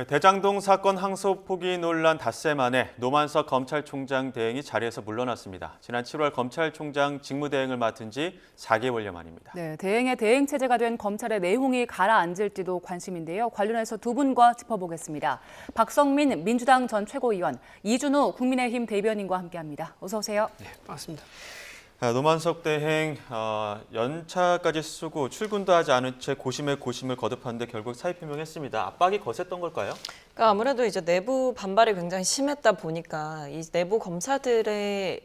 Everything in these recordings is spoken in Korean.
대장동 사건 항소 포기 논란 닷새 만에 노만석 검찰총장 대행이 자리에서 물러났습니다. 지난 7월 검찰총장 직무대행을 맡은 지 4개월여 만입니다. 네, 대행의 대행 체제가 된 검찰의 내홍이 가라앉을지도 관심인데요. 관련해서 두 분과 짚어보겠습니다. 박성민 민주당 전 최고위원, 이준우 국민의힘 대변인과 함께합니다. 어서 오세요. 네, 반갑습니다. 노만석 대행 연차까지 쓰고 출근도 하지 않은 채 고심에 고심을 거듭하는데 결국 사의 표명했습니다. 압박이 거셌던 걸까요? 그러니까 아무래도 이제 내부 반발이 굉장히 심했다 보니까 이 내부 검사들의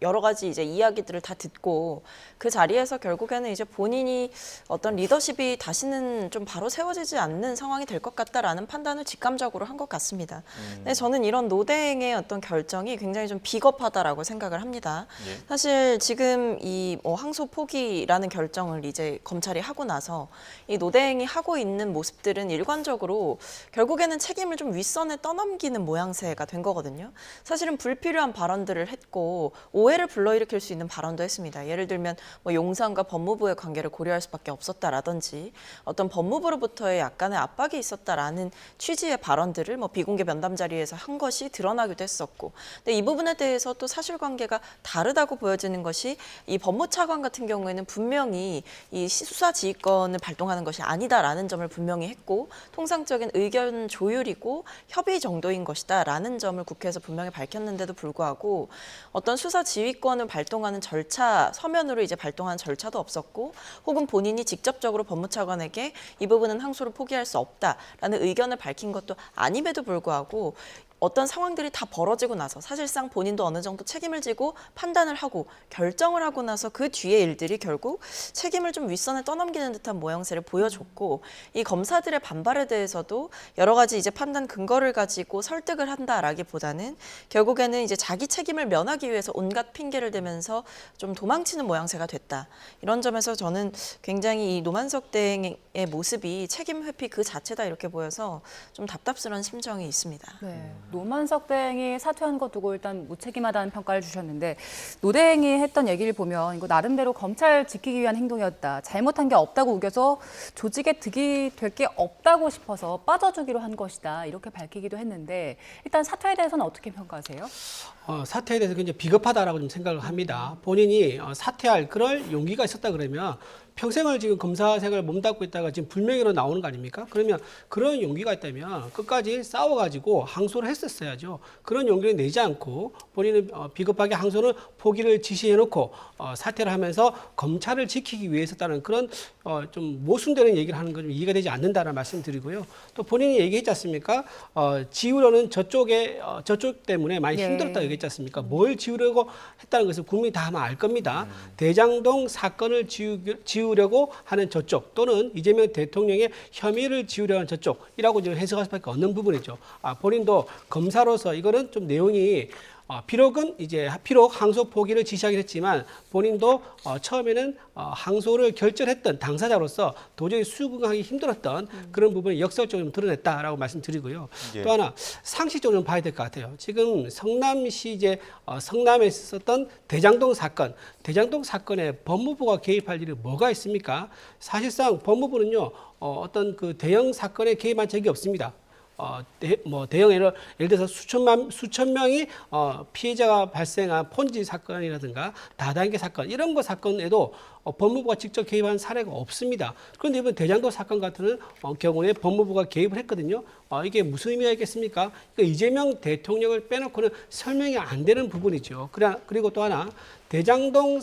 여러 가지 이제 이야기들을 다 듣고 그 자리에서 결국에는 이제 본인이 어떤 리더십이 다시는 좀 바로 세워지지 않는 상황이 될 것 같다라는 판단을 직감적으로 한 것 같습니다. 근데 저는 이런 노대행의 어떤 결정이 굉장히 좀 비겁하다라고 생각을 합니다. 예. 사실 지금 이 항소 포기라는 결정을 이제 검찰이 하고 나서 이 노대행이 하고 있는 모습들은 일관적으로 결국에는 책임을 좀 윗선에 떠넘기는 모양새가 된 거거든요. 사실은 불필요한 발언들을 했고 오해를 불러일으킬 수 있는 발언도 했습니다. 예를 들면 용산과 법무부의 관계를 고려할 수밖에 없었다라든지 어떤 법무부로부터의 약간의 압박이 있었다라는 취지의 발언들을 비공개 면담 자리에서 한 것이 드러나기도 했었고, 근데 이 부분에 대해서 또 사실관계가 다르다고 보여지는 것이 이 법무차관 같은 경우에는 분명히 이 수사 지휘권을 발동하는 것이 아니다라는 점을 분명히 했고 통상적인 의견 조율이고 협의 정도인 것이다라는 점을 국회에서 분명히 밝혔는데도 불구하고 어떤 수사 지휘권을 발동하는 절차, 서면으로 이제 발동하는 절차도 없었고 혹은 본인이 직접적으로 법무차관에게 이 부분은 항소를 포기할 수 없다라는 의견을 밝힌 것도 아님에도 불구하고 어떤 상황들이 다 벌어지고 나서 사실상 본인도 어느 정도 책임을 지고 판단을 하고 결정을 하고 나서 그 뒤의 일들이 결국 책임을 좀 윗선에 떠넘기는 듯한 모양새를 보여줬고 이 검사들의 반발에 대해서도 여러 가지 이제 판단 근거를 가지고 설득을 한다라기보다는 결국에는 이제 자기 책임을 면하기 위해서 온갖 핑계를 대면서 좀 도망치는 모양새가 됐다. 이런 점에서 저는 굉장히 이 노만석 대행의 모습이 책임 회피 그 자체다 이렇게 보여서 좀 답답스러운 심정이 있습니다. 네, 노만석 대행이 사퇴한 것 두고 일단 무책임하다는 평가를 주셨는데 노 대행이 했던 얘기를 보면 이거 나름대로 검찰 지키기 위한 행동이었다. 잘못한 게 없다고 우겨서 조직에 득이 될 게 없다고 싶어서 빠져주기로 한 것이다. 이렇게 밝히기도 했는데 일단 사퇴에 대해서는 어떻게 평가하세요? 사퇴에 대해서 굉장히 비겁하다라고 좀 생각을 합니다. 본인이 사퇴할 그럴 용기가 있었다 그러면 평생을 지금 검사 생활을 몸담고 있다가 지금 불명예로 나오는 거 아닙니까? 그러면 그런 용기가 있다면 끝까지 싸워가지고 항소를 했었어야죠. 그런 용기를 내지 않고 본인은 비겁하게 항소는 포기를 지시해놓고 사퇴를 하면서 검찰을 지키기 위해 했었다는 그런 좀 모순되는 얘기를 하는 건 좀 이해가 되지 않는다는 말씀드리고요. 또 본인이 얘기했지 않습니까? 지우려는 저쪽 때문에 많이 힘들었다고 얘기했지 않습니까? 뭘 지우려고 했다는 것을 국민이 다 아마 알 겁니다. 대장동 사건을 지우려고 하는 저쪽 또는 이재명 대통령의 혐의를 지우려고 하는 저쪽이라고 지금 해석할 수밖에 없는 부분이죠. 본인도 검사로서 이거는 좀 내용이 비록 항소 포기를 지시하긴 했지만 본인도 처음에는 항소를 결정했던 당사자로서 도저히 수긍하기 힘들었던 그런 부분을 역설적으로 드러냈다라고 말씀드리고요. 예. 또 하나 상식적으로 봐야 될 것 같아요. 지금 성남시 성남에 있었던 대장동 사건에 법무부가 개입할 일이 뭐가 있습니까? 사실상 법무부는요 어떤 그 대형 사건에 개입한 적이 없습니다. 대형 예를 들어서 수천 명이 피해자가 발생한 폰지 사건이라든가 다단계 사건 이런 거 사건에도 법무부가 직접 개입한 사례가 없습니다. 그런데 이번 대장동 사건 같은 경우에 법무부가 개입을 했거든요. 이게 무슨 의미가 있겠습니까? 그러니까 이재명 대통령을 빼놓고는 설명이 안 되는 부분이죠. 그리고 또 하나 대장동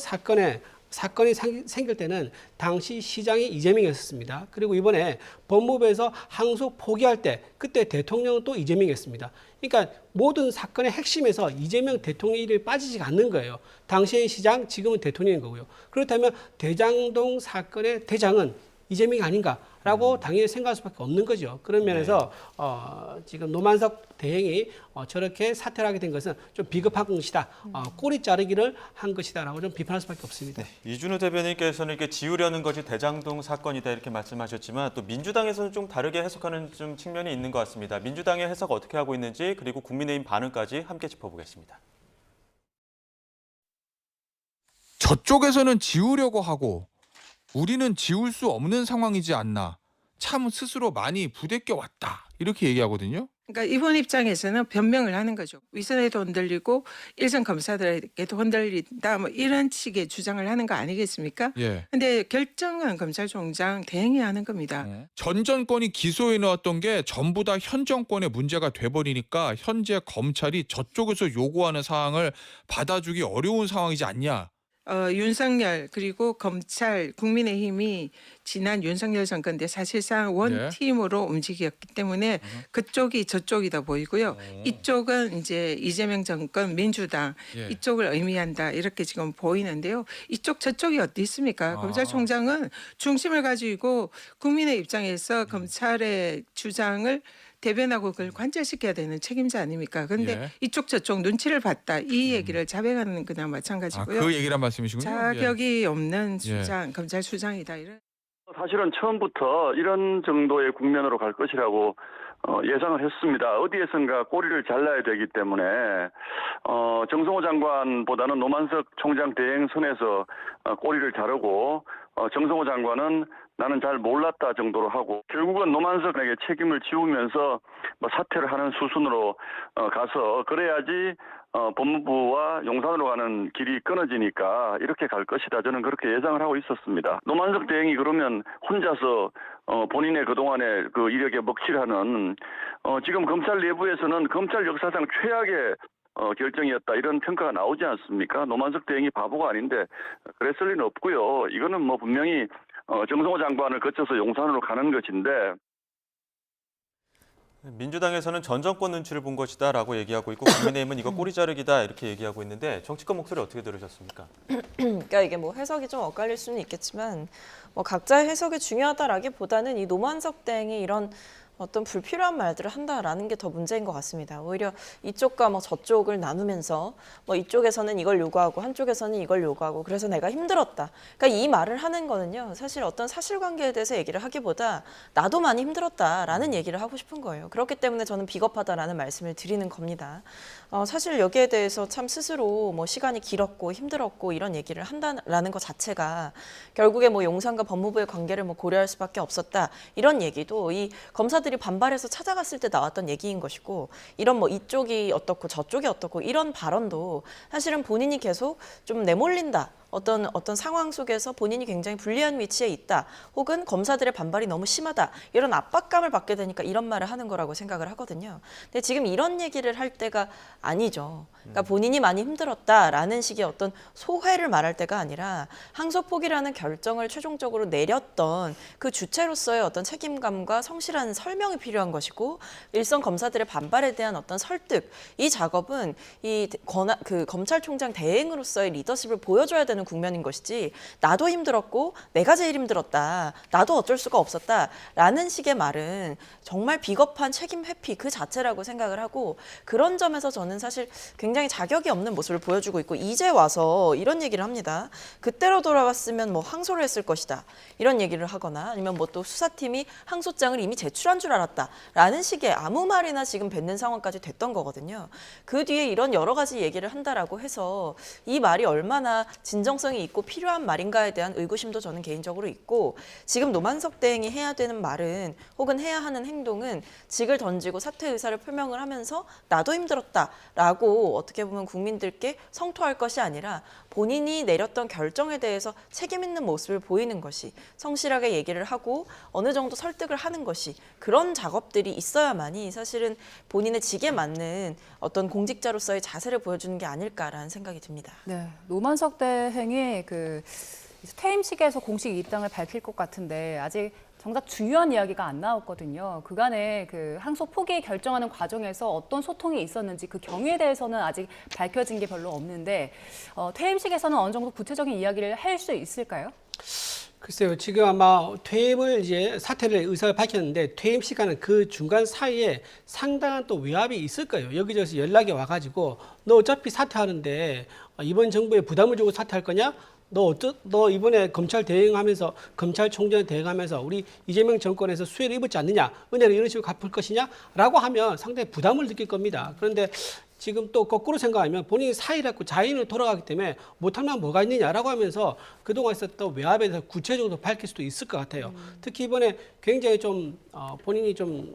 사건이 생길 때는 당시 시장이 이재명이었습니다. 그리고 이번에 법무부에서 항소 포기할 때 그때 대통령은 또 이재명이었습니다. 그러니까 모든 사건의 핵심에서 이재명 대통령의 일이 빠지지 않는 거예요. 당시의 시장, 지금은 대통령인 거고요. 그렇다면 대장동 사건의 대장은 이재명이 아닌가라고 당연히 생각할 수밖에 없는 거죠. 그런 면에서 지금 노만석 대행이 저렇게 사퇴를 하게 된 것은 좀 비겁한 것이다. 꼬리 자르기를 한 것이다라고 좀 비판할 수밖에 없습니다. 네, 이준우 대변인께서는 이렇게 지우려는 것이 대장동 사건이다 이렇게 말씀하셨지만 또 민주당에서는 좀 다르게 해석하는 좀 측면이 있는 것 같습니다. 민주당의 해석 어떻게 하고 있는지 그리고 국민의힘 반응까지 함께 짚어보겠습니다. 저쪽에서는 지우려고 하고 우리는 지울 수 없는 상황이지 않나. 참 스스로 많이 부대껴 왔다. 이렇게 얘기하거든요. 그러니까 이번 입장에서는 변명을 하는 거죠. 위선에도 흔들리고 일선 검사들에게도 흔들린다. 뭐 이런 식의 주장을 하는 거 아니겠습니까? 예. 근데 결정은 검찰총장 대행이 하는 겁니다. 전 정권이 기소해 놓았던 게 전부 다 현 정권의 문제가 돼버리니까 현재 검찰이 저쪽에서 요구하는 사항을 받아주기 어려운 상황이지 않냐. 윤석열 그리고 검찰 국민의힘이 지난 윤석열 정권 때 사실상 원팀으로 움직였기 때문에 그쪽이 저쪽이다 보이고요. 이쪽은 이제 이재명 정권 민주당 예. 이쪽을 의미한다 이렇게 지금 보이는데요. 이쪽 저쪽이 어디 있습니까? 검찰총장은 중심을 가지고 국민의 입장에서 검찰의 주장을 대변하고 그걸 관철시켜야 되는 책임자 아닙니까? 그런데 예. 이쪽 저쪽 눈치를 봤다. 이 얘기를 자백하는 거나 마찬가지고요. 그 얘기란 말씀이시군요. 자격이 없는 예. 수장, 검찰 수장이다. 이런. 사실은 처음부터 이런 정도의 국면으로 갈 것이라고 예상을 했습니다. 어디에선가 꼬리를 잘라야 되기 때문에 정성호 장관보다는 노만석 총장 대행선에서 꼬리를 자르고 정성호 장관은 나는 잘 몰랐다 정도로 하고 결국은 노만석에게 책임을 지우면서 사퇴를 하는 수순으로 가서 그래야지 법무부와 용산으로 가는 길이 끊어지니까 이렇게 갈 것이다. 저는 그렇게 예상을 하고 있었습니다. 노만석 대행이 그러면 혼자서 본인의 그동안의 그 이력에 먹칠하는 지금 검찰 내부에서는 검찰 역사상 최악의 결정이었다 이런 평가가 나오지 않습니까? 노만석 대행이 바보가 아닌데 그랬을 리는 없고요. 이거는 뭐 분명히 정성호 장관을 거쳐서 용산으로 가는 것인데 민주당에서는 전 정권 눈치를 본 것이다라고 얘기하고 있고 국민의힘은 이거 꼬리 자르기다 이렇게 얘기하고 있는데 정치권 목소리 어떻게 들으셨습니까? 그러니까 이게 뭐 해석이 좀 엇갈릴 수는 있겠지만 뭐 각자의 해석이 중요하다라기보다는 이 노만석 대행이 이런 어떤 불필요한 말들을 한다라는 게 더 문제인 것 같습니다. 오히려 이쪽과 뭐 저쪽을 나누면서 뭐 이쪽에서는 이걸 요구하고 한쪽에서는 이걸 요구하고 그래서 내가 힘들었다. 그러니까 이 말을 하는 거는요. 사실 어떤 사실관계에 대해서 얘기를 하기보다 나도 많이 힘들었다라는 얘기를 하고 싶은 거예요. 그렇기 때문에 저는 비겁하다라는 말씀을 드리는 겁니다. 사실 여기에 대해서 참 스스로 뭐 시간이 길었고 힘들었고 이런 얘기를 한다라는 것 자체가 결국에 뭐 용산과 법무부의 관계를 뭐 고려할 수밖에 없었다. 이런 얘기도 이 검사들이 반발해서 찾아갔을 때 나왔던 얘기인 것이고 이런 뭐 이쪽이 어떻고 저쪽이 어떻고 이런 발언도 사실은 본인이 계속 좀 내몰린다. 어떤 상황 속에서 본인이 굉장히 불리한 위치에 있다. 혹은 검사들의 반발이 너무 심하다. 이런 압박감을 받게 되니까 이런 말을 하는 거라고 생각을 하거든요. 근데 지금 이런 얘기를 할 때가 아니죠. 그러니까 본인이 많이 힘들었다라는 식의 어떤 소회를 말할 때가 아니라 항소포기라는 결정을 최종적으로 내렸던 그 주체로서의 어떤 책임감과 성실한 설명이 필요한 것이고 일선 검사들의 반발에 대한 어떤 설득 이 작업은 그 검찰총장 대행으로서의 리더십을 보여줘야 되는 국면인 것이지 나도 힘들었고 내가 제일 힘들었다. 나도 어쩔 수가 없었다라는 식의 말은 정말 비겁한 책임 회피 그 자체라고 생각을 하고 그런 점에서 저는 사실 굉장히 자격이 없는 모습을 보여주고 있고 이제 와서 이런 얘기를 합니다. 그때로 돌아갔으면 뭐 항소를 했을 것이다. 이런 얘기를 하거나 아니면 뭐 또 수사팀이 항소장을 이미 제출한 줄 알았다라는 식의 아무 말이나 지금 뱉는 상황까지 됐던 거거든요. 그 뒤에 이런 여러 가지 얘기를 한다라고 해서 이 말이 얼마나 진정성이 있고 필요한 말인가에 대한 의구심도 저는 개인적으로 있고 지금 노만석 대행이 해야 되는 말은 혹은 해야 하는 행동은 직을 던지고 사퇴 의사를 표명을 하면서 나도 힘들었다라고 어떻게 보면 국민들께 성토할 것이 아니라 본인이 내렸던 결정에 대해서 책임 있는 모습을 보이는 것이 성실하게 얘기를 하고 어느 정도 설득을 하는 것이 그런 작업들이 있어야만이 사실은 본인의 직에 맞는 어떤 공직자로서의 자세를 보여주는 게 아닐까라는 생각이 듭니다. 네, 노만석 대행이 그 퇴임식에서 공식 입당을 밝힐 것 같은데 아직 정작 중요한 이야기가 안 나왔거든요. 그간에 그 항소 포기 결정하는 과정에서 어떤 소통이 있었는지 그 경위에 대해서는 아직 밝혀진 게 별로 없는데 퇴임식에서는 어느 정도 구체적인 이야기를 할 수 있을까요? 글쎄요, 지금 아마 퇴임을 이제 사퇴를 의사를 밝혔는데 퇴임 시간은 그 중간 사이에 상당한 또 외압이 있을 거예요. 여기저기서 연락이 와가지고 너 어차피 사퇴하는데 이번 정부에 부담을 주고 사퇴할 거냐? 너 이번에 검찰 대행하면서 검찰총장 대행하면서 우리 이재명 정권에서 수혜를 입었지 않느냐? 은혜를 이런 식으로 갚을 것이냐? 라고 하면 상당히 부담을 느낄 겁니다. 그런데 지금 또 거꾸로 생각하면 본인이 사의를 자인으로 돌아가기 때문에 못할 만한 뭐가 있느냐라고 하면서 그동안 있었던 외압에 대해서 구체적으로 밝힐 수도 있을 것 같아요. 특히 이번에 굉장히 좀 본인이 좀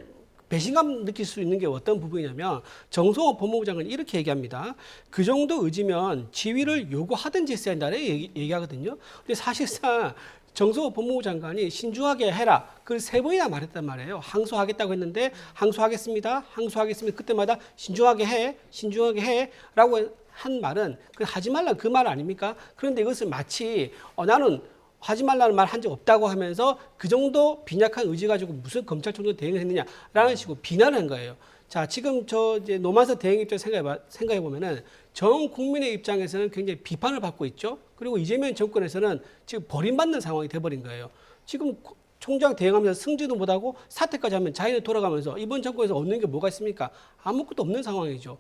배신감 느낄 수 있는 게 어떤 부분이냐면 정성호 법무부 장관이 이렇게 얘기합니다. 그 정도 의지면 지위를 요구하든지 했어야 한다는 얘기하거든요. 근데 사실상 정성호 법무부 장관이 신중하게 해라. 그걸 3번이나 말했단 말이에요. 항소하겠다고 했는데 항소하겠습니다. 항소하겠습니다. 그때마다 신중하게 해 라고 한 말은 하지 말라 그 말 아닙니까? 그런데 이것을 마치 나는 하지 말라는 말 한 적 없다고 하면서 그 정도 빈약한 의지 가지고 무슨 검찰총장 대행을 했느냐라는 식으로 비난을 한 거예요. 자, 지금 이제 노만석 대행 입장 생각해 보면은 전 국민의 입장에서는 굉장히 비판을 받고 있죠. 그리고 이재명 정권에서는 지금 버림받는 상황이 돼버린 거예요. 지금 총장 대행하면서 승진도 못하고 사퇴까지 하면 자기는 돌아가면서 이번 정권에서 얻는 게 뭐가 있습니까? 아무것도 없는 상황이죠.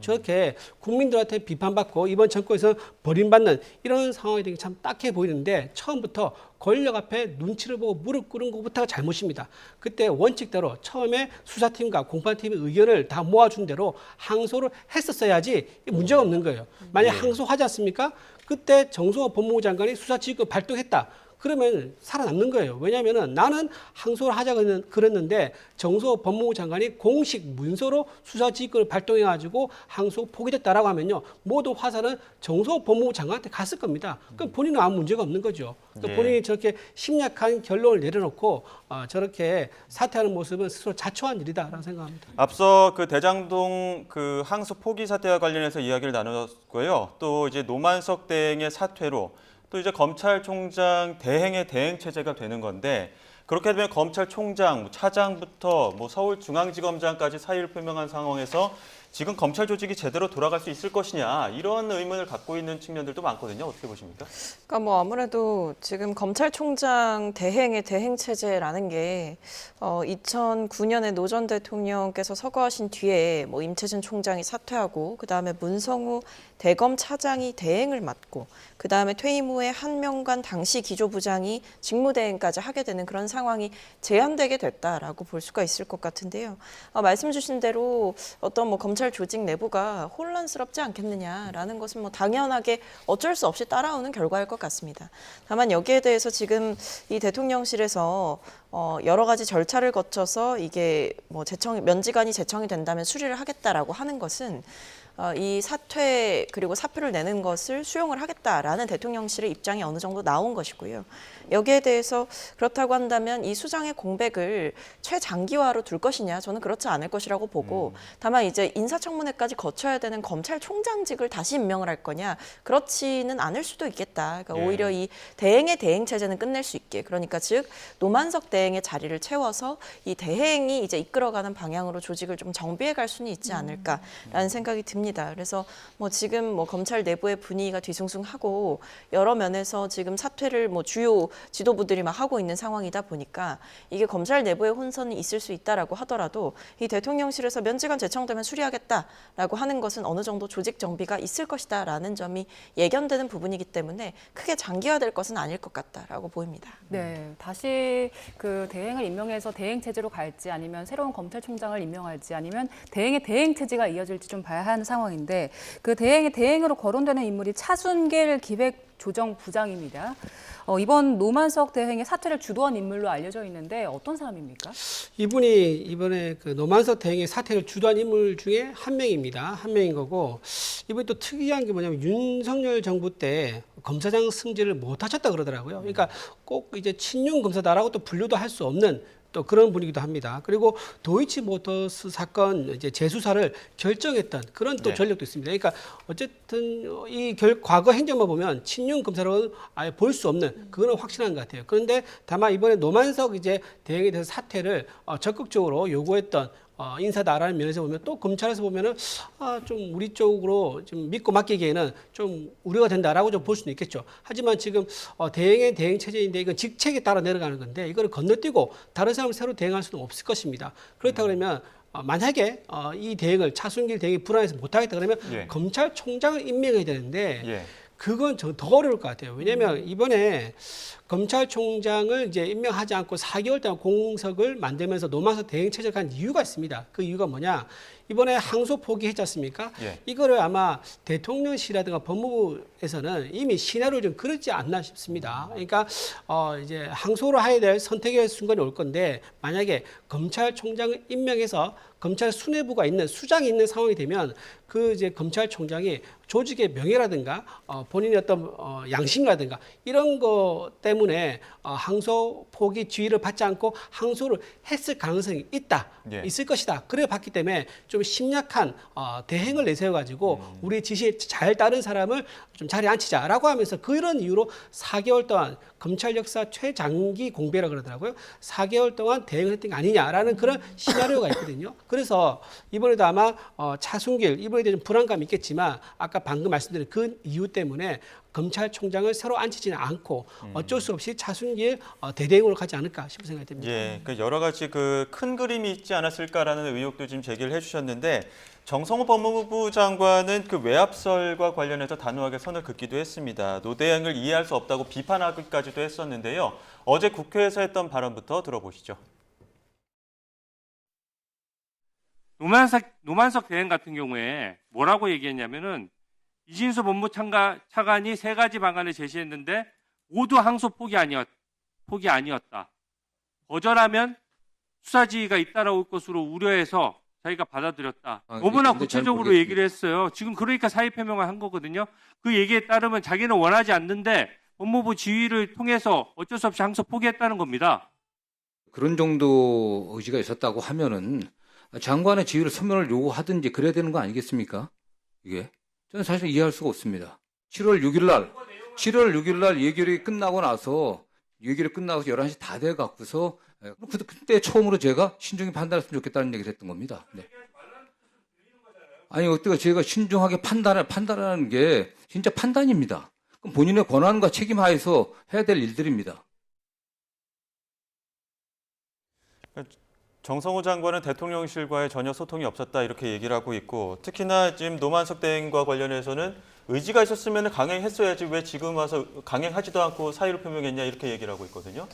저렇게 국민들한테 비판받고 이번 정권에서 버림받는 이런 상황이 되게 참 딱해 보이는데 처음부터 권력 앞에 눈치를 보고 무릎 꿇은 것부터가 잘못입니다. 그때 원칙대로 처음에 수사팀과 공판팀의 의견을 다 모아준 대로 항소를 했었어야지 문제가 없는 거예요. 만약 항소하지 않습니까? 그때 정성호 법무부 장관이 수사지휘권 발동했다. 그러면 살아남는 거예요. 왜냐하면 나는 항소를 하자고 그랬는데 정성호 법무부 장관이 공식 문서로 수사지휘권을 발동해가지고 항소 포기됐다라고 하면요. 모두 화살은 정성호 법무부 장관한테 갔을 겁니다. 그럼 본인은 아무 문제가 없는 거죠. 그러니까 본인이 저렇게 심약한 결론을 내려놓고 저렇게 사퇴하는 모습은 스스로 자초한 일이다라고 생각합니다. 앞서 그 대장동 그 항소 포기 사태와 관련해서 이야기를 나눴고요. 또 이제 노만석 대행의 사퇴로 또 이제 검찰총장 대행의 대행 체제가 되는 건데 그렇게 되면 검찰총장, 차장부터 서울중앙지검장까지 사의를 표명한 상황에서 지금 검찰 조직이 제대로 돌아갈 수 있을 것이냐 이런 의문을 갖고 있는 측면들도 많거든요. 어떻게 보십니까? 그러니까 아무래도 지금 검찰총장 대행의 대행 체제라는 게 2009년에 노 전 대통령께서 서거하신 뒤에 임채진 총장이 사퇴하고 그다음에 문성우 대검 차장이 대행을 맡고 그다음에 퇴임 후에 한명관 당시 기조부장이 직무대행까지 하게 되는 그런 상황이 제한되게 됐다라고 볼 수가 있을 것 같은데요. 말씀 주신 대로 어떤 검찰 조직 내부가 혼란스럽지 않겠느냐라는 것은 당연하게 어쩔 수 없이 따라오는 결과일 것 같습니다. 다만 여기에 대해서 지금 이 대통령실에서 여러 가지 절차를 거쳐서 이게 면직안이 제청이 된다면 수리를 하겠다라고 하는 것은 이 사퇴 그리고 사표를 내는 것을 수용을 하겠다라는 대통령실의 입장이 어느 정도 나온 것이고요. 여기에 대해서 그렇다고 한다면 이 수장의 공백을 최장기화로 둘 것이냐, 저는 그렇지 않을 것이라고 보고 다만 이제 인사청문회까지 거쳐야 되는 검찰총장직을 다시 임명을 할 거냐, 그렇지는 않을 수도 있겠다. 그러니까 오히려 이 대행의 대행 체제는 끝낼 수 있게, 그러니까 즉 노만석 대행의 자리를 채워서 이 대행이 이제 이끌어가는 방향으로 조직을 좀 정비해 갈 수는 있지 않을까라는 생각이 듭니다. 그래서 지금 검찰 내부의 분위기가 뒤숭숭하고 여러 면에서 지금 사퇴를 주요 지도부들이 막 하고 있는 상황이다 보니까 이게 검찰 내부의 혼선이 있을 수 있다라고 하더라도 이 대통령실에서 면직안 제청되면 수리하겠다라고 하는 것은 어느 정도 조직 정비가 있을 것이다라는 점이 예견되는 부분이기 때문에 크게 장기화될 것은 아닐 것 같다라고 보입니다. 네, 다시 그 대행을 임명해서 대행 체제로 갈지 아니면 새로운 검찰총장을 임명할지 아니면 대행의 대행 체제가 이어질지 좀 봐야 하는 상황인데 그 대행의 대행으로 거론되는 인물이 차순길 기획조정부장입니다. 이번 노만석 대행의 사퇴를 주도한 인물로 알려져 있는데 어떤 사람입니까? 이분이 이번에 그 노만석 대행의 사퇴를 주도한 인물 중에 한 명입니다. 한 명인 거고 이분이 또 특이한 게 뭐냐면 윤석열 정부 때 검사장 승진을 못 하셨다 그러더라고요. 그러니까 꼭 이제 친윤 검사다라고 또 분류도 할 수 없는 또 그런 분이기도 합니다. 그리고 도이치모터스 사건 이제 재수사를 결정했던 그런 또 전력도 있습니다. 그러니까 어쨌든 이 과거 행정만 보면 친윤 검사로는 아예 볼 수 없는 그거는 확실한 것 같아요. 그런데 다만 이번에 노만석 이제 대행에 대해서 사퇴를 적극적으로 요구했던 인사다라는 면에서 보면 또 검찰에서 보면은 좀 우리 쪽으로 좀 믿고 맡기기에는 좀 우려가 된다라고 좀 볼 수는 있겠죠. 하지만 지금 대행의 대행 체제인데 이건 직책에 따라 내려가는 건데 이거를 건너뛰고 다른 사람을 새로 대행할 수는 없을 것입니다. 그렇다 그러면 만약에 이 대행을 차순길 대행이 불안해서 못하겠다 그러면 검찰총장을 임명해야 되는데 그건 더 어려울 것 같아요. 왜냐하면 이번에 검찰총장을 이제 임명하지 않고 4개월 동안 공석을 만들면서 노만석 대행 체제를 간 이유가 있습니다. 그 이유가 뭐냐? 이번에 항소 포기했지 않습니까? 예. 이거를 아마 대통령실이라든가 법무부에서는 이미 시나리오를 좀 그렸지 않나 싶습니다. 그러니까 이제 항소를 해야 될 선택의 순간이 올 건데 만약에 검찰총장을 임명해서 검찰 수뇌부가 있는 수장이 있는 상황이 되면 그 이제 검찰총장이 조직의 명예라든가 본인의 어떤 양심이라든가 이런 것 때문에 항소 포기 지위를 받지 않고 항소를 했을 가능성이 있다, 예. 있을 것이다. 그래 봤기 때문에 좀 심약한 대행을 내세워 가지고 우리 지시에 잘 따른 사람을 좀 자리에 앉히자라고 하면서 그런 이유로 4개월 동안 검찰 역사 최장기 공배라 그러더라고요. 4개월 동안 대응을 했던 게 아니냐라는 그런 시나리오가 있거든요. 그래서 이번에도 아마 차순길 이번에 대해 좀 불안감이 있겠지만 아까 방금 말씀드린 그 이유 때문에 검찰총장을 새로 앉히지는 않고 어쩔 수 없이 차순길 대대행으로 가지 않을까 싶은 생각이 듭니다. 예, 그 여러 가지 그 큰 그림이 있지 않았을까라는 의혹도 지금 제기를 해주셨는데 정성호 법무부 장관은 그 외압설과 관련해서 단호하게 선을 긋기도 했습니다. 노대행을 이해할 수 없다고 비판하기까지도 했었는데요. 어제 국회에서 했던 발언부터 들어보시죠. 노만석 대행 같은 경우에 뭐라고 얘기했냐면은 이진수 법무 차관이 3가지 방안을 제시했는데 모두 항소 포기 아니었다. 거절하면 수사지휘가 잇따라올 것으로 우려해서 자기가 받아들였다. 너무나 구체적으로 얘기를 했어요. 지금 그러니까 사의 표명을 한 거거든요. 그 얘기에 따르면 자기는 원하지 않는데 법무부 지휘를 통해서 어쩔 수 없이 항소 포기했다는 겁니다. 그런 정도 의지가 있었다고 하면은 장관의 지휘를 서면을 요구하든지 그래야 되는 거 아니겠습니까? 이게 저는 사실 이해할 수가 없습니다. 7월 6일 날 예결이 끝나고 나서 11시 다 돼 갖고서 그때 처음으로 제가 신중히 판단했으면 좋겠다는 얘기를 했던 겁니다. 네. 아니 어때가 제가 신중하게 판단하는 게 진짜 판단입니다. 그럼 본인의 권한과 책임 하에서 해야 될 일들입니다. 정성호 장관은 대통령실과의 전혀 소통이 없었다 이렇게 얘기를 하고 있고 특히나 지금 노만석 대행과 관련해서는 의지가 있었으면 강행했어야지 왜 지금 와서 강행하지도 않고 사의를 표명했냐 이렇게 얘기를 하고 있거든요.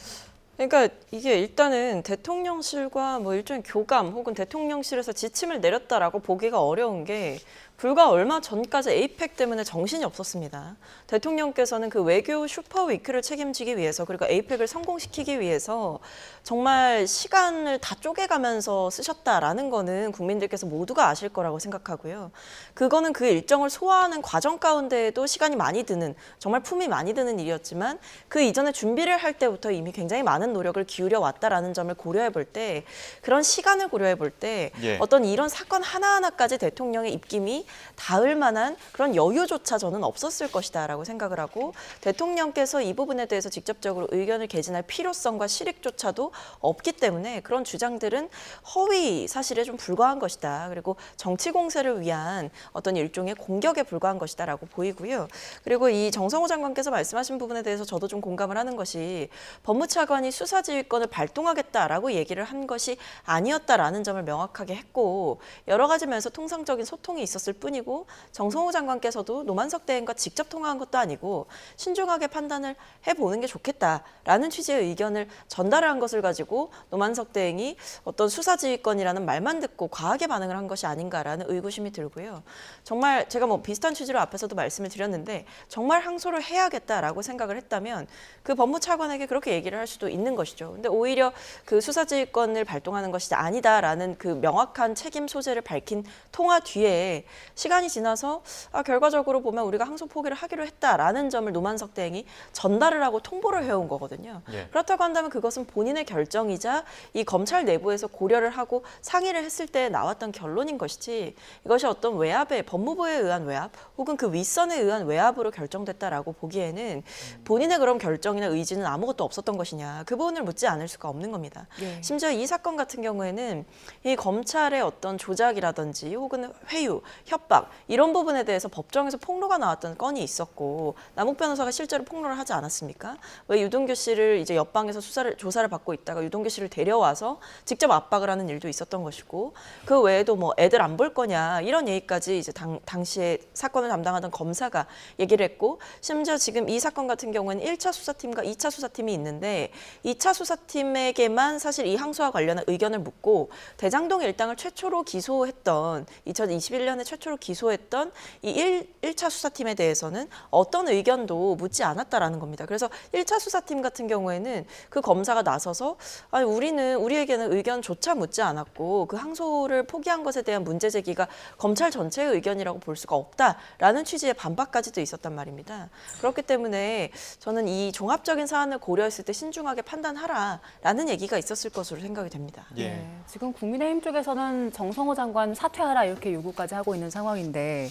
그러니까 이게 일단은 대통령실과 뭐 일종의 교감 혹은 대통령실에서 지침을 내렸다라고 보기가 어려운 게 불과 얼마 전까지 에이펙 때문에 정신이 없었습니다. 대통령께서는 그 외교 슈퍼위크를 책임지기 위해서 그리고 에이펙을 성공시키기 위해서 정말 시간을 다 쪼개가면서 쓰셨다라는 거는 국민들께서 모두가 아실 거라고 생각하고요. 그거는 그 일정을 소화하는 과정 가운데에도 시간이 많이 드는 정말 품이 많이 드는 일이었지만 그 이전에 준비를 할 때부터 이미 굉장히 많은 노력을 기울여 왔다라는 점을 고려해 볼 때 그런 시간을 고려해 볼 때 예. 어떤 이런 사건 하나하나까지 대통령의 입김이 닿을 만한 그런 여유조차 저는 없었을 것이다라고 생각을 하고 대통령께서 이 부분에 대해서 직접적으로 의견을 개진할 필요성과 실익조차도 없기 때문에 그런 주장들은 허위 사실에 좀 불과한 것이다. 그리고 정치 공세를 위한 어떤 일종의 공격에 불과한 것이다라고 보이고요. 그리고 이 정성호 장관께서 말씀하신 부분에 대해서 저도 좀 공감을 하는 것이 법무차관이 수사지휘권을 발동하겠다라고 얘기를 한 것이 아니었다라는 점을 명확하게 했고 여러 가지 면에서 통상적인 소통이 있었을 뿐이고 정성호 장관께서도 노만석 대행과 직접 통화한 것도 아니고 신중하게 판단을 해보는 게 좋겠다라는 취지의 의견을 전달한 것을 가지고 노만석 대행이 어떤 수사지휘권이라는 말만 듣고 과하게 반응을 한 것이 아닌가라는 의구심이 들고요. 정말 제가 뭐 비슷한 취지로 앞에서도 말씀을 드렸는데 정말 항소를 해야겠다라고 생각을 했다면 그 법무차관에게 그렇게 얘기를 할 수도 있는 것이죠. 근데 오히려 그 수사지휘권을 발동하는 것이 아니다라는 그 명확한 책임 소재를 밝힌 통화 뒤에 시간이 지나서 결과적으로 보면 우리가 항소 포기를 하기로 했다라는 점을 노만석 대행이 전달을 하고 통보를 해온 거거든요. 예. 그렇다고 한다면 그것은 본인의 결정이자 이 검찰 내부에서 고려를 하고 상의를 했을 때 나왔던 결론인 것이지 이것이 어떤 외압에 법무부에 의한 외압 혹은 그 윗선에 의한 외압으로 결정됐다라고 보기에는 본인의 그런 결정이나 의지는 아무것도 없었던 것이냐. 그 부분을 묻지 않을 수가 없는 겁니다. 예. 심지어 이 사건 같은 경우에는 이 검찰의 어떤 조작이라든지 혹은 회유, 협박 이런 부분에 대해서 법정에서 폭로가 나왔던 건이 있었고 남욱 변호사가 실제로 폭로를 하지 않았습니까? 왜 유동규 씨를 이제 옆방에서 조사를 받고 있다가 유동규 씨를 데려와서 직접 압박을 하는 일도 있었던 것이고 그 외에도 뭐 애들 안 볼 거냐 이런 얘기까지 이제 당시에 사건을 담당하던 검사가 얘기를 했고 심지어 지금 이 사건 같은 경우는 1차 수사팀과 2차 수사팀이 있는데 2차 수사팀에게만 사실 이 항소와 관련한 의견을 묻고 대장동 일당을 최초로 기소했던 2021년에 최초로 기소했던 이 1차 수사팀에 대해서는 어떤 의견도 묻지 않았다라는 겁니다. 그래서 1차 수사팀 같은 경우에는 그 검사가 나서서 아니 우리에게는 의견조차 묻지 않았고 그 항소를 포기한 것에 대한 문제 제기가 검찰 전체의 의견이라고 볼 수가 없다라는 취지의 반박까지도 있었단 말입니다. 그렇기 때문에 저는 이 종합적인 사안을 고려했을 때 신중하게 판단하라라는 얘기가 있었을 것으로 생각이 됩니다. 예. 네, 지금 국민의힘 쪽에서는 정성호 장관 사퇴하라 이렇게 요구까지 하고 있는 상황인데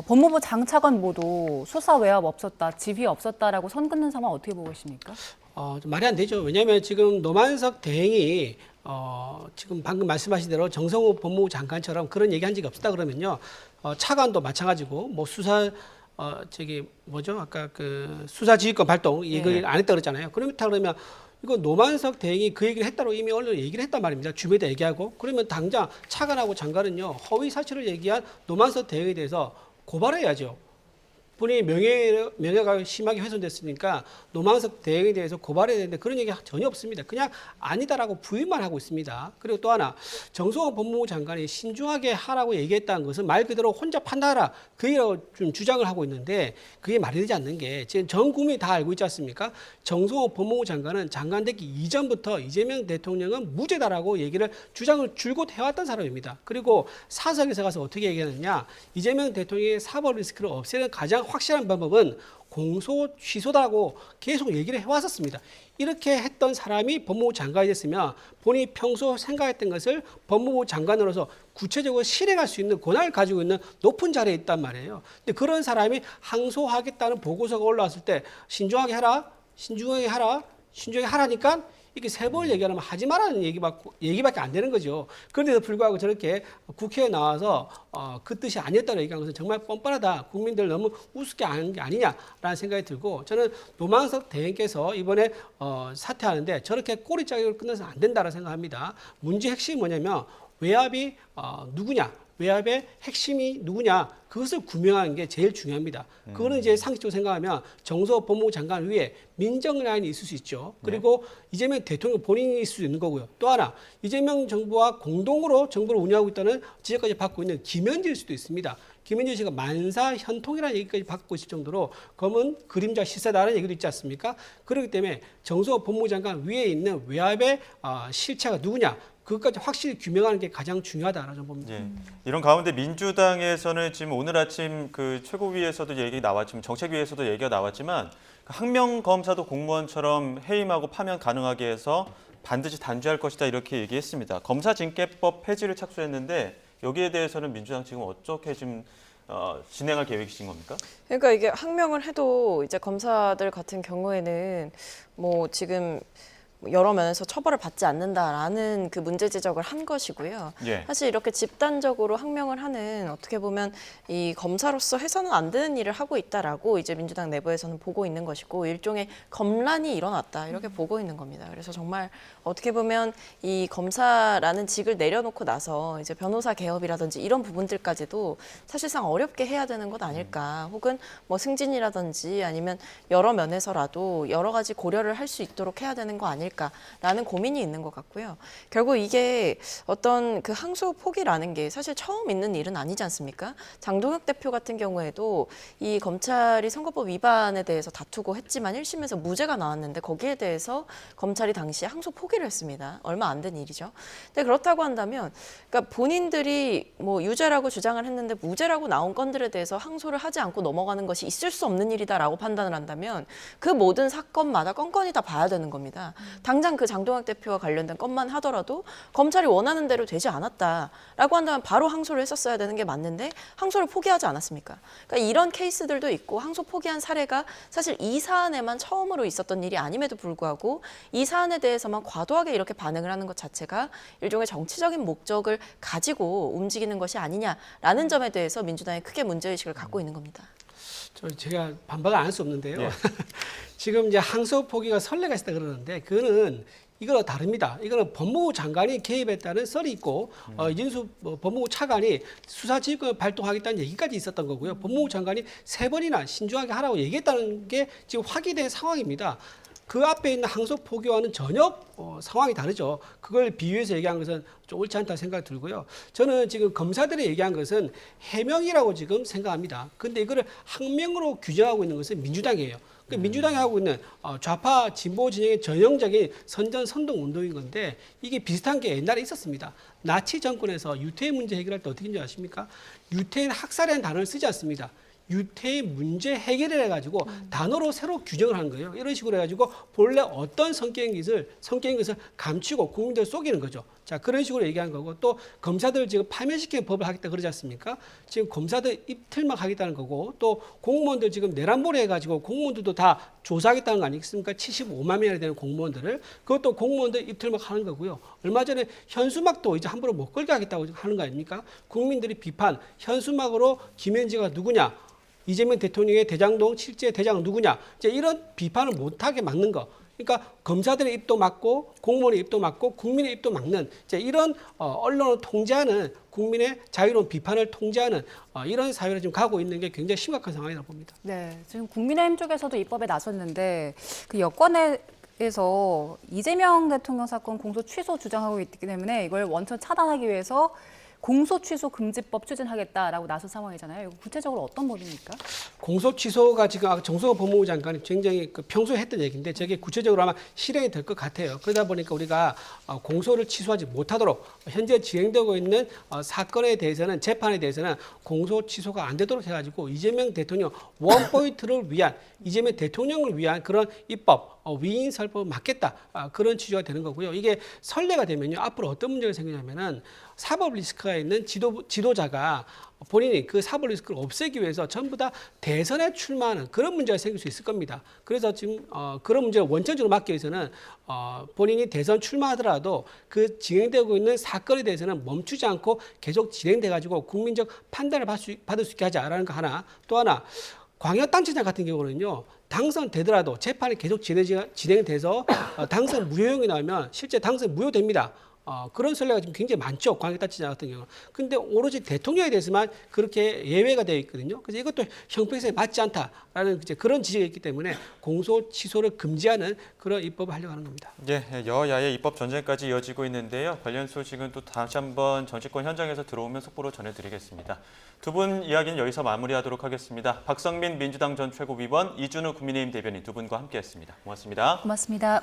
법무부 장차관 모두 수사 외압 없었다, 지휘 없었다라고 선 긋는 상황 어떻게 보고 계십니까? 좀 말이 안 되죠. 왜냐하면 지금 노만석 대행이 지금 방금 말씀하신 대로 정성호 법무부 장관처럼 그런 얘기한 적이 없었다 그러면요. 차관도 마찬가지고 뭐 수사 아까 그 수사지휘권 발동 이걸 안 했다 그랬잖아요. 그러면 이거 노만석 대행이 그 얘기를 했다고 이미 언론에 얘기를 했단 말입니다. 주변에다 얘기하고 그러면 당장 차관하고 장관은요 허위 사실을 얘기한 노만석 대행에 대해서 고발해야죠. 본인의 명예가 심하게 훼손됐으니까 노만석 대행에 대해서 고발해야 되는데 그런 얘기 전혀 없습니다. 그냥 아니다라고 부인만 하고 있습니다. 그리고 또 하나 정성호 법무부 장관이 신중하게 하라고 얘기했다는 것은 말 그대로 혼자 판단하라 그 얘기라고 좀 주장을 하고 있는데 그게 말이 되지 않는 게 지금 전 국민이 다 알고 있지 않습니까? 정성호 법무부 장관은 장관 되기 이전부터 이재명 대통령은 무죄다라고 주장을 줄곧 해왔던 사람입니다. 그리고 사석에서 가서 어떻게 얘기하느냐 이재명 대통령의 사법 리스크를 없애는 가장 확실한 방법은 공소 취소다라고 계속 얘기를 해왔었습니다. 이렇게 했던 사람이 법무부 장관이 됐으면 본인이 평소 생각했던 것을 법무부 장관으로서 구체적으로 실행할 수 있는 권한을 가지고 있는 높은 자리에 있단 말이에요. 근데 그런 사람이 항소하겠다는 보고서가 올라왔을 때 신중하게 하라니까 이렇게 세 번 얘기하면 하지 말라는 얘기밖에 안 되는 거죠. 그런데도 불구하고 저렇게 국회에 나와서 그 뜻이 아니었다고 얘기한 것은 정말 뻔뻔하다. 국민들 너무 우습게 하는 게 아니냐라는 생각이 들고 저는 노만석 대행께서 이번에 사퇴하는데 저렇게 꼬리짜기로 끝나서는 안 된다고 생각합니다. 문제 핵심이 뭐냐면 외압이 누구냐. 외압의 핵심이 누구냐 그것을 구명하는 게 제일 중요합니다. 그거는 이제 상식적으로 생각하면 정성호 법무부 장관 위에 민정 라인이 있을 수 있죠. 그리고 이재명 대통령 본인이 있을 수 있는 거고요. 또 하나 이재명 정부와 공동으로 정부를 운영하고 있다는 지적까지 받고 있는 김현지일 수도 있습니다. 김현지 씨가 만사 현통이라는 얘기까지 받고 있을 정도로 검은 그림자 실세다라는 얘기도 있지 않습니까? 그렇기 때문에 정성호 법무부 장관 위에 있는 외압의 실체가 누구냐 그것까지 확실히 규명하는 게 가장 중요하다라고 봅니다. 예. 이런 가운데 민주당에서는 지금 오늘 아침 그 최고위에서도 얘기 나왔지만 정책위에서도 얘기가 나왔지만 항명 검사도 공무원처럼 해임하고 파면 가능하게 해서 반드시 단죄할 것이다 이렇게 얘기했습니다. 검사징계법 폐지를 착수했는데 여기에 대해서는 민주당 지금 어떻게 지금 진행할 계획이신 겁니까? 그러니까 이게 항명을 해도 이제 검사들 같은 경우에는 뭐 지금 여러 면에서 처벌을 받지 않는다라는 그 문제 지적을 한 것이고요. 예. 사실 이렇게 집단적으로 항명을 하는 어떻게 보면 이 검사로서 해서는 안 되는 일을 하고 있다라고 이제 민주당 내부에서는 보고 있는 것이고 일종의 검란이 일어났다 이렇게 보고 있는 겁니다. 그래서 정말 어떻게 보면 이 검사라는 직을 내려놓고 나서 이제 변호사 개업이라든지 이런 부분들까지도 사실상 어렵게 해야 되는 것 아닐까. 혹은 뭐 승진이라든지 아니면 여러 면에서라도 여러 가지 고려를 할 수 있도록 해야 되는 거 아닐까라는 고민이 있는 것 같고요. 결국 이게 어떤 그 항소 포기라는 게 사실 처음 있는 일은 아니지 않습니까? 장동혁 대표 같은 경우에도 이 검찰이 선거법 위반에 대해서 다투고 했지만 1심에서 무죄가 나왔는데 거기에 대해서 검찰이 당시에 항소 포기를 했습니다. 얼마 안 된 일이죠. 근데 그렇다고 한다면 그러니까 본인들이 뭐 유죄라고 주장을 했는데 무죄라고 나온 건들에 대해서 항소를 하지 않고 넘어가는 것이 있을 수 없는 일이다라고 판단을 한다면 그 모든 사건마다 건건히 다 봐야 되는 겁니다. 당장 그 장동혁 대표와 관련된 것만 하더라도 검찰이 원하는 대로 되지 않았다라고 한다면 바로 항소를 했었어야 되는 게 맞는데 항소를 포기하지 않았습니까? 그러니까 이런 케이스들도 있고 항소 포기한 사례가 사실 이 사안에만 처음으로 있었던 일이 아님에도 불구하고 이 사안에 대해서만 과도하게 이렇게 반응을 하는 것 자체가 일종의 정치적인 목적을 가지고 움직이는 것이 아니냐라는 점에 대해서 민주당이 크게 문제의식을 갖고 있는 겁니다. 제가 반박을 안 할 수 없는데요. 예. 지금 이제 항소 포기가 선례가 있다 그러는데 그거는 이거랑 다릅니다. 이거는 법무부 장관이 개입했다는 썰이 있고 이진수 법무부 차관이 수사지휘권을 발동하겠다는 얘기까지 있었던 거고요. 법무부 장관이 3번이나 신중하게 하라고 얘기했다는 게 지금 확인된 상황입니다. 그 앞에 있는 항소 포기와는 전혀 상황이 다르죠. 그걸 비유해서 얘기한 것은 좀 옳지 않다 생각이 들고요. 저는 지금 검사들이 얘기한 것은 해명이라고 지금 생각합니다. 근데 이거를 항명으로 규정하고 있는 것은 민주당이에요. 민주당이 하고 있는 좌파 진보 진영의 전형적인 선전-선동 운동인 건데 이게 비슷한 게 옛날에 있었습니다. 나치 정권에서 유태인 문제 해결할 때 어떻게 했는지 아십니까? 유태인 학살이라는 단어를 쓰지 않습니다. 유태인 문제 해결을 해가지고 단어로 새로 규정을 하는 거예요. 이런 식으로 해가지고 본래 어떤 성격인 것을 감추고 국민들을 속이는 거죠. 자, 그런 식으로 얘기한 거고 또 검사들 지금 파면시키는 법을 하겠다 그러지 않습니까? 지금 검사들 입틀막 하겠다는 거고 또 공무원들 지금 내란몰이 해가지고 공무원들도 다 조사하겠다는 거 아니겠습니까? 75만 명이나 되는 공무원들을 그것도 공무원들 입틀막 하는 거고요. 얼마 전에 현수막도 이제 함부로 못 걸게 하겠다고 하는 거 아닙니까? 국민들이 비판 현수막으로 김현지가 누구냐? 이재명 대통령의 대장동 실제 대장은 누구냐? 이제 이런 비판을 못하게 막는 거. 그러니까 검사들의 입도 막고 공무원의 입도 막고 국민의 입도 막는 이제 이런 언론을 통제하는 국민의 자유로운 비판을 통제하는 이런 사회를 지금 가고 있는 게 굉장히 심각한 상황이라고 봅니다. 네, 지금 국민의힘 쪽에서도 입법에 나섰는데 그 여권에서 이재명 대통령 사건 공소 취소 주장하고 있기 때문에 이걸 원천 차단하기 위해서 공소 취소 금지법 추진하겠다라고 나선 상황이잖아요. 이거 구체적으로 어떤 법입니까? 공소 취소가 지금 아까 정성호 법무부 장관이 굉장히 평소에 했던 얘기인데 저게 구체적으로 아마 실행이 될 것 같아요. 그러다 보니까 우리가 공소를 취소하지 못하도록 현재 진행되고 있는 사건에 대해서는 재판에 대해서는 공소 취소가 안 되도록 해가지고 이재명 대통령 원포인트를 위한 이재명 대통령을 위한 그런 입법 위인 설법을 막겠다 그런 취지가 되는 거고요. 이게 선례가 되면요 앞으로 어떤 문제가 생기냐면은 사법 리스크가 있는 지도자가 본인이 그 사법 리스크를 없애기 위해서 전부 다 대선에 출마하는 그런 문제가 생길 수 있을 겁니다. 그래서 지금 그런 문제를 원천적으로 막기 위해서는 본인이 대선 출마하더라도 그 진행되고 있는 사건에 대해서는 멈추지 않고 계속 진행돼 가지고 국민적 판단을 받을 수 있게 하자라는 거 하나. 또 하나 광역단체장 같은 경우는요. 당선되더라도 재판이 계속 진행돼서 당선 무효형이 나오면 실제 당선 무효됩니다. 그런 선례가 지금 굉장히 많죠. 광역단체장 같은 경우는. 근데 오로지 대통령에 대해서만 그렇게 예외가 되어 있거든요. 그래서 이것도 형평성에 맞지 않다라는 이제 그런 지적이 있기 때문에 공소 취소를 금지하는 그런 입법을 하려고 하는 겁니다. 예, 여야의 입법 전쟁까지 이어지고 있는데요. 관련 소식은 또 다시 한번 정치권 현장에서 들어오면 속보로 전해드리겠습니다. 두 분 이야기는 여기서 마무리하도록 하겠습니다. 박성민 민주당 전 최고위원, 이준우 국민의힘 대변인 두 분과 함께했습니다. 고맙습니다. 고맙습니다.